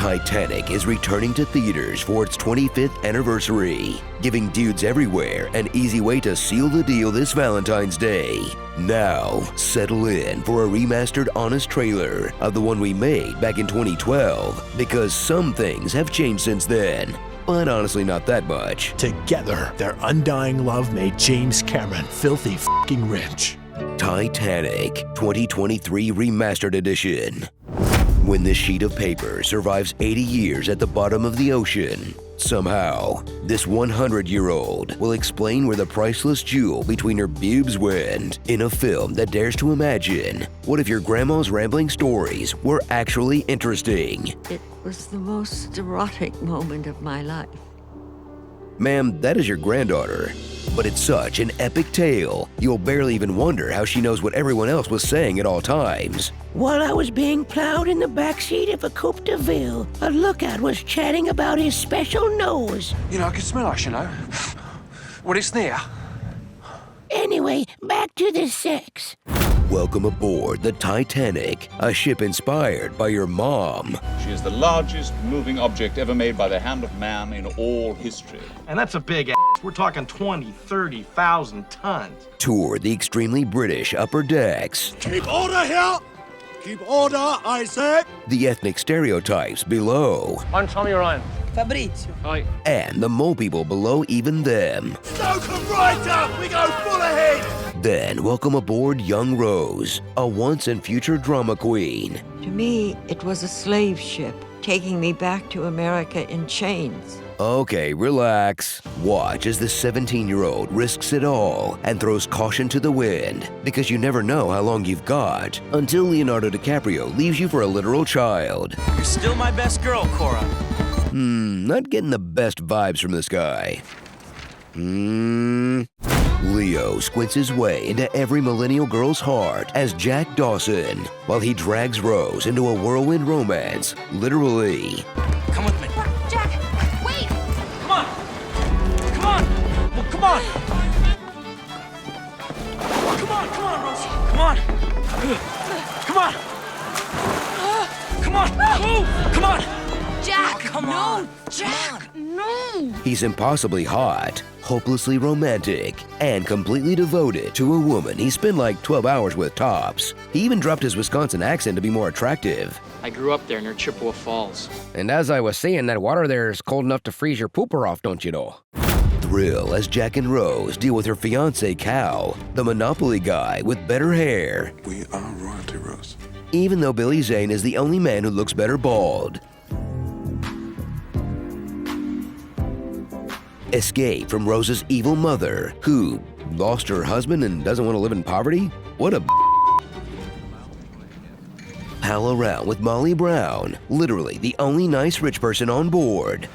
Titanic is returning to theaters for its 25th anniversary, giving dudes everywhere an easy way to seal the deal this Valentine's Day. Now, settle in for a remastered honest trailer of the one we made back in 2012, because some things have changed since then, but honestly not that much. Together, their undying love made James Cameron filthy f***ing rich. Titanic 2023 Remastered Edition. When this sheet of paper survives 80 years at the bottom of the ocean, somehow, this 100-year-old will explain where the priceless jewel between her boobs went in a film that dares to imagine what if your grandma's rambling stories were actually interesting. It was the most erotic moment of my life. Ma'am, that is your granddaughter. But it's such an epic tale, you'll barely even wonder how she knows what everyone else was saying at all times. While I was being plowed in the backseat of a Coupe de Ville, a lookout was chatting about his special nose. You know, I can smell us, you know. When it's near. Anyway, back to the sex. Welcome aboard the Titanic, a ship inspired by your mom. She is the largest moving object ever made by the hand of man in all history. And that's a big ass. We're talking 20, 30,000 tons. Tour the extremely British upper decks. Keep order here! Keep order, I said! The ethnic stereotypes below. I'm Tommy Ryan. Fabrizio. Hi. And the mole people below even them. Stoke them right up! We go full ahead! Then welcome aboard young Rose, a once and future drama queen. To me, it was a slave ship taking me back to America in chains. Okay, relax. Watch as the 17-year-old risks it all and throws caution to the wind, because you never know how long you've got until Leonardo DiCaprio leaves you for a literal child. You're still my best girl, Cora. Not getting the best vibes from this guy. Leo squints his way into every millennial girl's heart as Jack Dawson, while he drags Rose into a whirlwind romance, literally. Come with me. Jack, wait! Come on! Come on! Well, come on! Come on, Rose! Come on! Come on! Come on! Move! Come on! Jack, oh, come on. No! Jack, no! He's impossibly hot, hopelessly romantic, and completely devoted to a woman he spent like 12 hours with tops. He even dropped his Wisconsin accent to be more attractive. I grew up there near Chippewa Falls. And as I was saying, that water there is cold enough to freeze your pooper off, don't you know? Thrill as Jack and Rose deal with her fiancé Cal, the Monopoly guy with better hair. We are royalty, Rose. Even though Billy Zane is the only man who looks better bald. Escape from Rose's evil mother, who lost her husband and doesn't want to live in poverty? What a pal around with Molly Brown, literally the only nice rich person on board.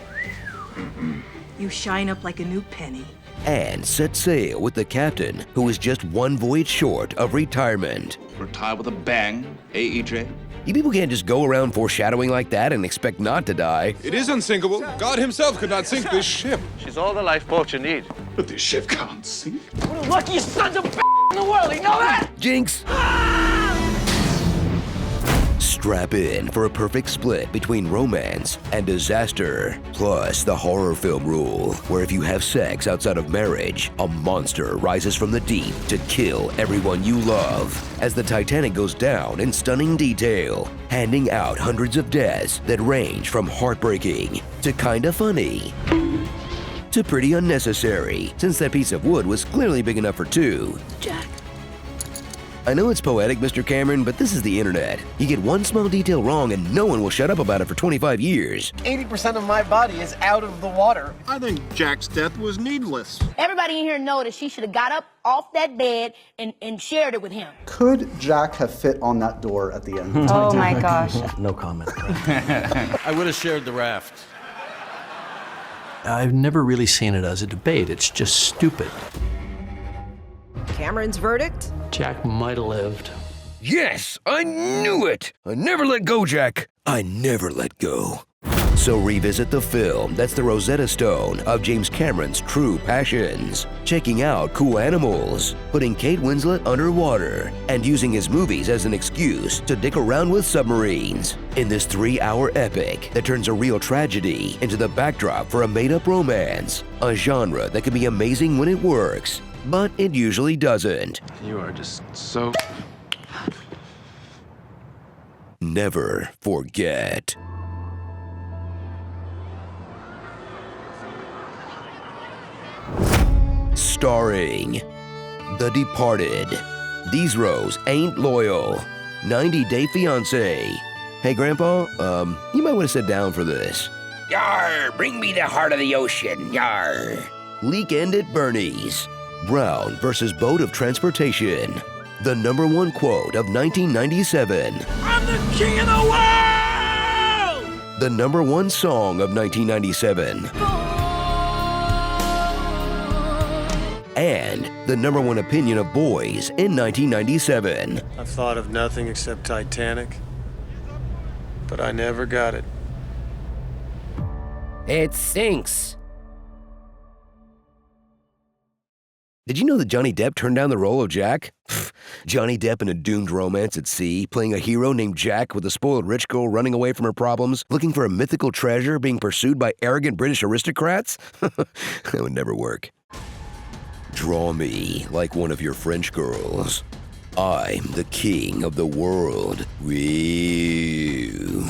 You shine up like a new penny. And set sail with the captain, who is just one voyage short of retirement. Retire with a bang, AEJ. You people can't just go around foreshadowing like that and expect not to die. It is unsinkable. God himself could not sink this ship. She's all the lifeboat you need. But this ship can't sink. We're the luckiest sons of in the world, you know that? Jinx! Strap in for a perfect split between romance and disaster. Plus the horror film rule, where if you have sex outside of marriage, a monster rises from the deep to kill everyone you love. As the Titanic goes down in stunning detail, handing out hundreds of deaths that range from heartbreaking to kinda funny to pretty unnecessary, since that piece of wood was clearly big enough for two. Jack. I know it's poetic, Mr. Cameron, but this is the internet. You get one small detail wrong and no one will shut up about it for 25 years. 80% of my body is out of the water. I think Jack's death was needless. Everybody in here know that she should have got up off that bed and shared it with him. Could Jack have fit on that door at the end? Oh my gosh. No comment. I would have shared the raft. I've never really seen it as a debate. It's just stupid. Cameron's verdict? Jack might have lived. Yes, I knew it! I never let go, Jack. I never let go. So revisit the film that's the Rosetta Stone of James Cameron's true passions. Checking out cool animals, putting Kate Winslet underwater, and using his movies as an excuse to dick around with submarines. In this 3-hour epic that turns a real tragedy into the backdrop for a made-up romance. A genre that can be amazing when it works, but it usually doesn't. You are just so... Never forget. Starring The Departed, These Rows Ain't Loyal, 90 Day Fiancé. Hey Grandpa, you might want to sit down for this. Yar, bring me the heart of the ocean, yar. Weekend at Bernie's, Brown versus Boat of Transportation. The #1 quote of 1997. I'm the king of the world! The #1 song of 1997. And the #1 opinion of boys in 1997. I've thought of nothing except Titanic, but I never got it. It sinks. Did you know that Johnny Depp turned down the role of Jack? Johnny Depp in a doomed romance at sea, playing a hero named Jack with a spoiled rich girl running away from her problems, looking for a mythical treasure being pursued by arrogant British aristocrats? That would never work. Draw me like one of your French girls. I'm the king of the world. Whew.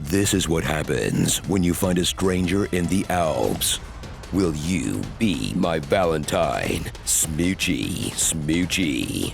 This is what happens when you find a stranger in the Alps. Will you be my Valentine? Smoochy, smoochy.